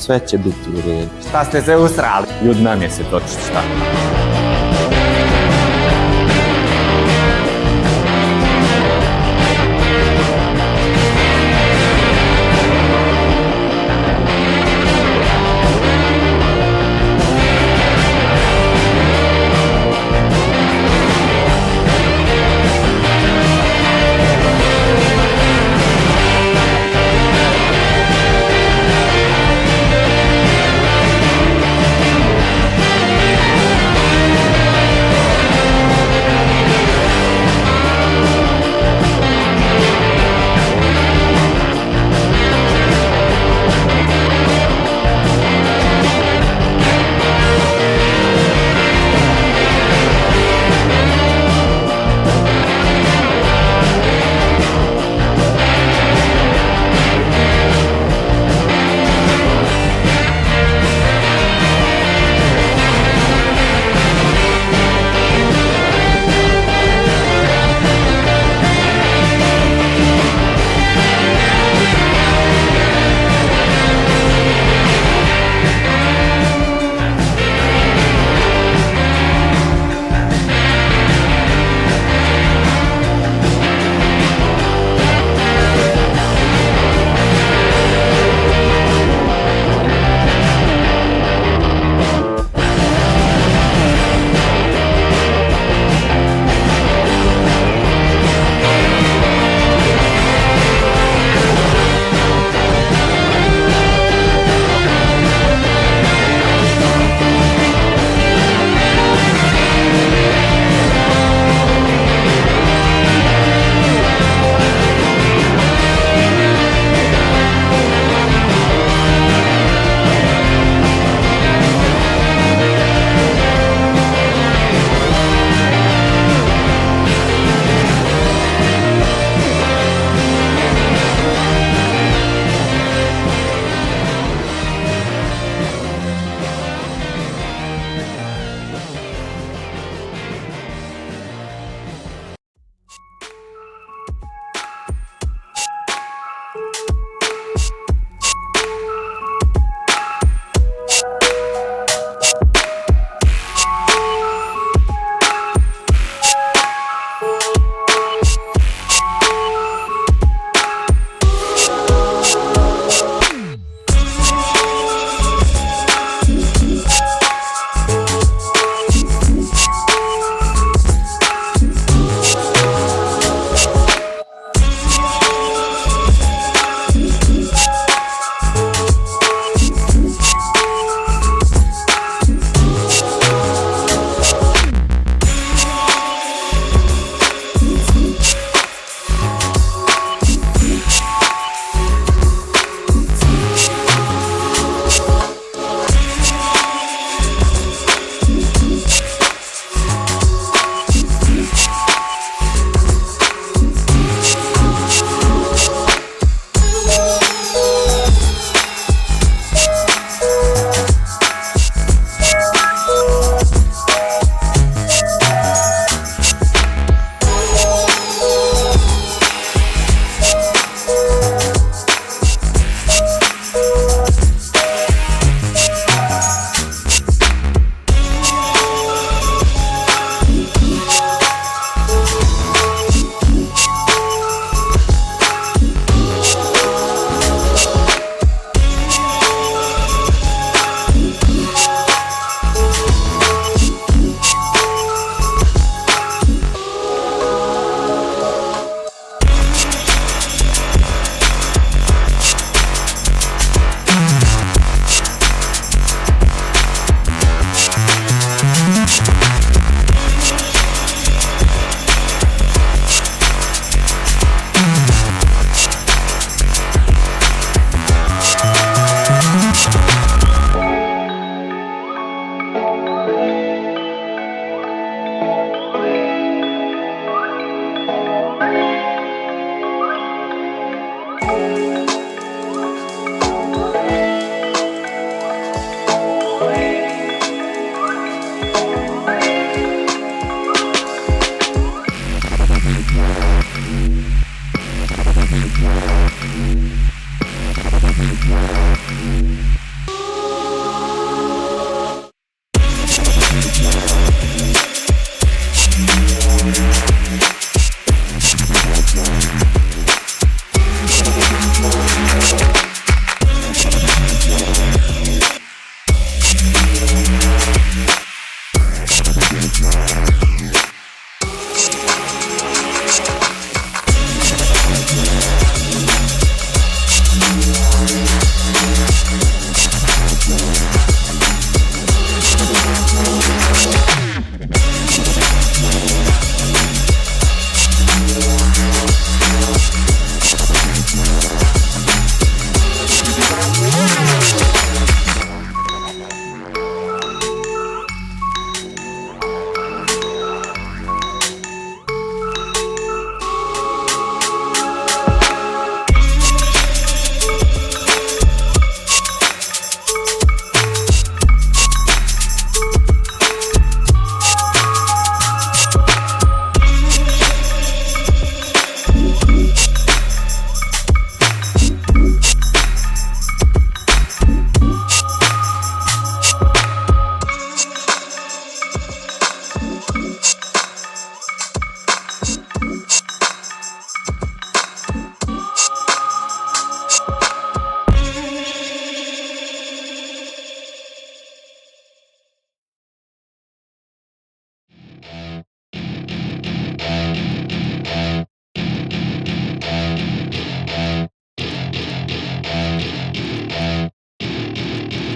sve će biti u redu. Šta ste se usrali? Ljudi nam je se točić, šta?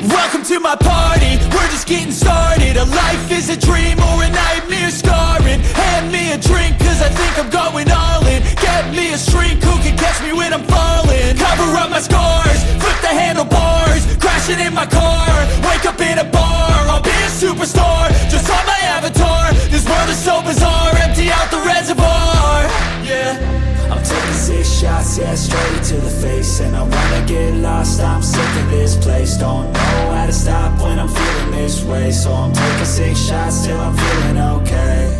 Welcome to my party, we're just getting started. A life is a dream or a nightmare scarring. Hand me a drink cause I think I'm going all in. Get me a shrink who can catch me when I'm falling. Cover up my scars, flip the handlebars. Crashing in my car, wake up in a bar. I'll be a superstar, just on my avatar. This world is so bizarre, empty out the reservoir. Yeah, I'm taking 6 shots, yeah, straight to the face. And I wanna get lost, I'm sick of this place. Don't know how to stop when I'm feeling this way. So I'm taking 6 shots till I'm feeling okay.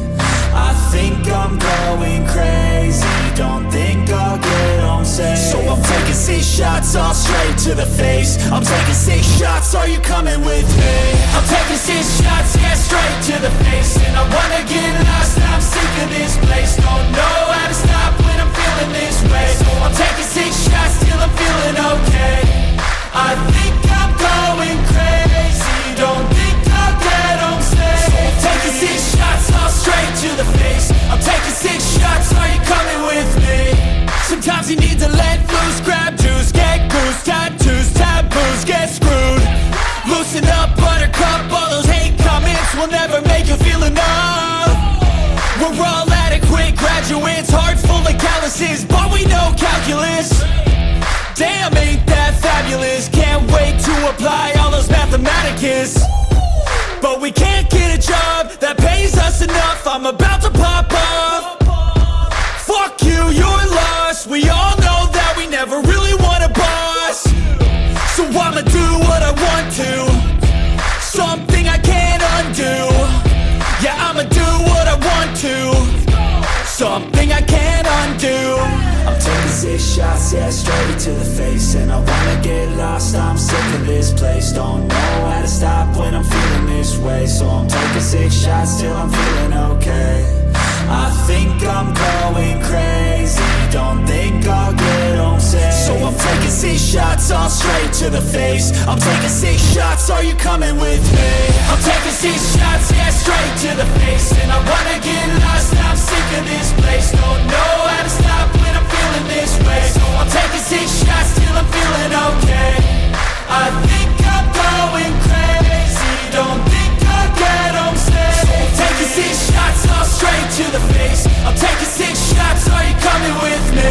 I think I'm going crazy, don't think I'll get home safe. So I'm taking 6 shots all straight to the face. I'm taking 6 shots, are you coming with me? I'm taking 6 shots, yeah, straight to the face. And I wanna get lost, I'm sick of this place. Don't know how to stop when I'm feeling this way. So I'm taking 6 shots till I'm feeling okay. I think I'm going crazy, don't think I'll get home safe. So I'm taking 6 shots all straight to the face. I'm taking 6 shots, are you coming with me? Sometimes you need to let loose, grab juice, get goose, tattoos, taboos, get screwed. Loosen up, buttercup, all those hate comments will never make you feel enough. We're all adequate graduates, heart full of calluses, but we know calculus. Damn, ain't that fabulous? Can't wait to apply all those mathematicus. But we can't get a job that pays us enough. I'm about to pop off. Fuck you, you're lost. We all know that we never really want a boss. So I'ma do what I want to, something I can't undo. Yeah, I'ma do what I want to, something I can't undo. I'm taking 6 shots, yeah, straight to the face. And I wanna get lost, I'm sick of this place. Don't know how to stop when I'm feeling this way. So I'm taking 6 shots till I'm feeling okay. I think I'm going crazy, don't think I'll get home safe. So I'm taking 6 shots all straight to the face. I'm taking 6 shots, are you coming with me? I'm taking 6 shots, yeah, straight to the face. And I wanna get lost, I'm sick of this place. Don't know how to stop when I'm feeling this way. So I'm taking 6 shots till I'm feeling okay. I think I'm going crazy, don't think I'll get home safe. So I'm taking 6 shots all straight to the face. I'm taking 6 shots, are you coming with me?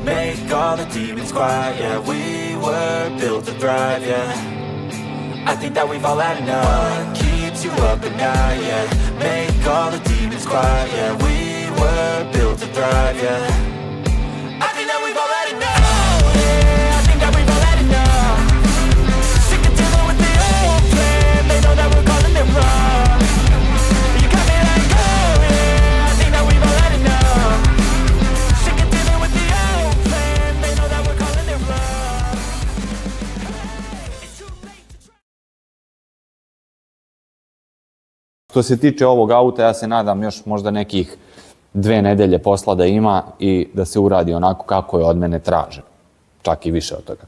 Make all the demons quiet, yeah. We were built to thrive, yeah. I think that we've all had enough. What keeps you up at night, yeah. Make all the demons quiet, yeah. We were built to thrive, yeah. I think that we've all had enough, yeah. I think that we've all had enough. Sick of dealing with the old plan. They know that we're calling it wrong. You got me like, oh yeah. I think that we've all had enough. Što se tiče ovog auta, ja se nadam još možda nekih 2 nedelje posla da ima i da se uradi onako kako je od mene traže. Čak i više od toga.